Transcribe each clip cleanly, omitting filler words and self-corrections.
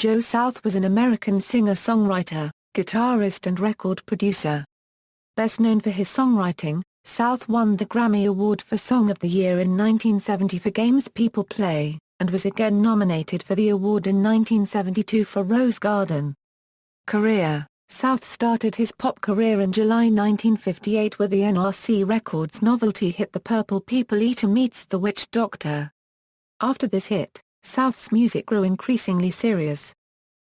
Joe South was an American singer-songwriter, guitarist and record producer. Best known for his songwriting, South won the Grammy Award for Song of the Year in 1970 for Games People Play, and was again nominated for the award in 1972 for Rose Garden. Career: South started his pop career in July 1958 with the NRC Records novelty hit The Purple People Eater Meets the Witch Doctor. After this hit, South's music grew increasingly serious.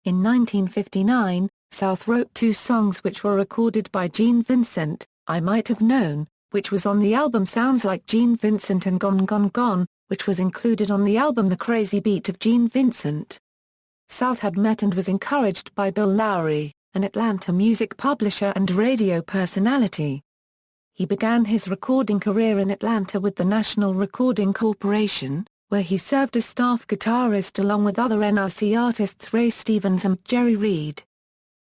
In 1959, South wrote two songs which were recorded by Gene Vincent, I Might Have Known, which was on the album Sounds Like Gene Vincent, and Gone Gone Gone, which was included on the album The Crazy Beat of Gene Vincent. South had met and was encouraged by Bill Lowry, an Atlanta music publisher and radio personality. He began his recording career in Atlanta with the National Recording Corporation, where he served as staff guitarist along with other NRC artists Ray Stevens and Jerry Reed.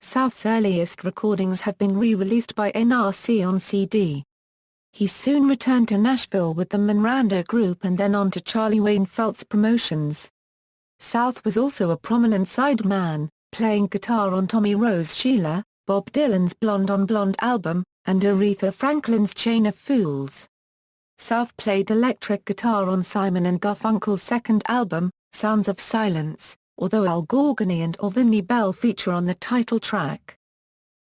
South's earliest recordings have been re-released by NRC on CD. He soon returned to Nashville with the Miranda Group and then on to Charlie Wayne Felt's Promotions. South was also a prominent sideman, playing guitar on Tommy Rose Sheila, Bob Dylan's Blonde on Blonde album, and Aretha Franklin's Chain of Fools. South played electric guitar on Simon & Garfunkel's second album, Sounds of Silence, although Al Gorgani and Orvini Bell feature on the title track.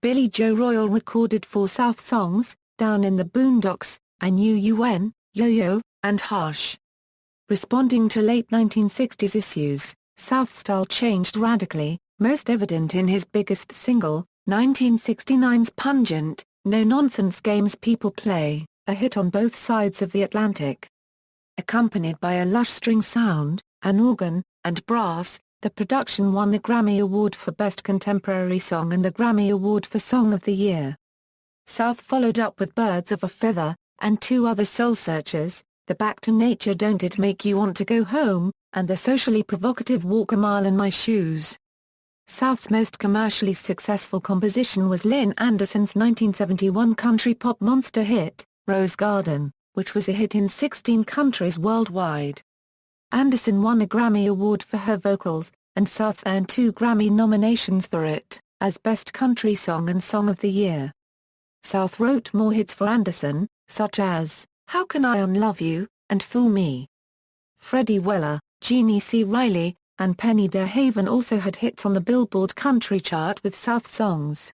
Billy Joe Royal recorded 4 South songs, Down in the Boondocks, I Knew You When, Yo-Yo, and Hush. Responding to late 1960s issues, South's style changed radically, most evident in his biggest single, 1969's pungent, no-nonsense Games People Play, a hit on both sides of the Atlantic. Accompanied by a lush string sound, an organ, and brass, the production won the Grammy Award for Best Contemporary Song and the Grammy Award for Song of the Year. South followed up with Birds of a Feather, and 2 other soul searchers, the Back to Nature Don't It Make You Want to Go Home, and the socially provocative Walk a Mile in My Shoes. South's most commercially successful composition was Lynn Anderson's 1971 country pop monster hit, Rose Garden, which was a hit in 16 countries worldwide. Anderson won a Grammy Award for her vocals, and South earned 2 Grammy nominations for it, as Best Country Song and Song of the Year. South wrote more hits for Anderson, such as, How Can I Unlove You, and Fool Me. Freddie Weller, Jeannie C. Riley, and Penny DeHaven also had hits on the Billboard Country chart with South songs.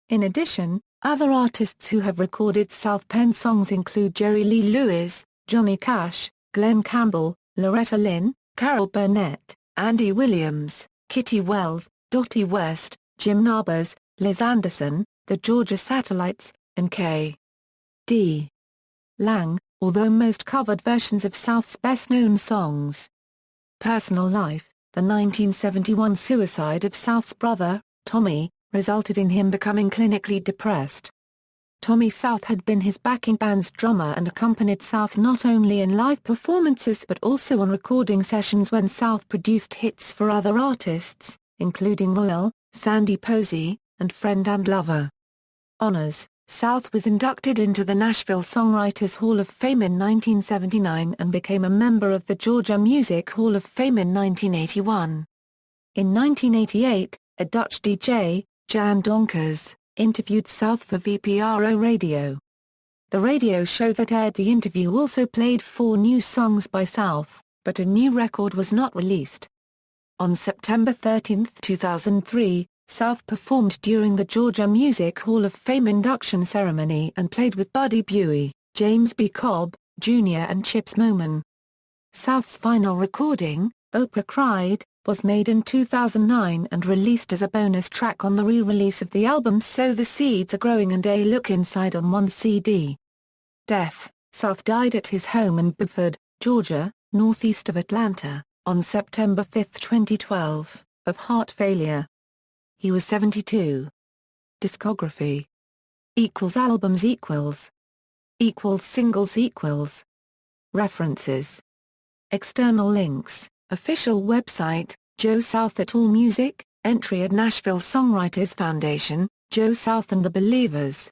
In addition, other artists who have recorded South-penned songs include Jerry Lee Lewis, Johnny Cash, Glenn Campbell, Loretta Lynn, Carol Burnett, Andy Williams, Kitty Wells, Dottie West, Jim Nabors, Liz Anderson, the Georgia Satellites, and K.D. Lang, although most covered versions of South's best-known songs. Personal life: the 1971 suicide of South's brother, Tommy, resulted in him becoming clinically depressed. Tommy South had been his backing band's drummer and accompanied South not only in live performances but also on recording sessions when South produced hits for other artists, including Royal, Sandy Posey, and Friend and Lover. Honors: South was inducted into the Nashville Songwriters Hall of Fame in 1979 and became a member of the Georgia Music Hall of Fame in 1981. In 1988, a Dutch DJ, Jan Donkers, interviewed South for VPRO Radio. The radio show that aired the interview also played 4 new songs by South, but a new record was not released. On September 13, 2003, South performed during the Georgia Music Hall of Fame induction ceremony and played with Buddy Buie, James B. Cobb, Jr. and Chips Moman. South's final recording, Oprah Cried, was made in 2009 and released as a bonus track on the re-release of the album So the Seeds Are Growing and A Look Inside on one CD. Death: South died at his home in Bedford, Georgia, northeast of Atlanta, on September 5, 2012, of heart failure. He was 72. Discography =albums =singles References. External links: Official website, Joe South at AllMusic, entry at Nashville Songwriters Foundation, Joe South and the Believers.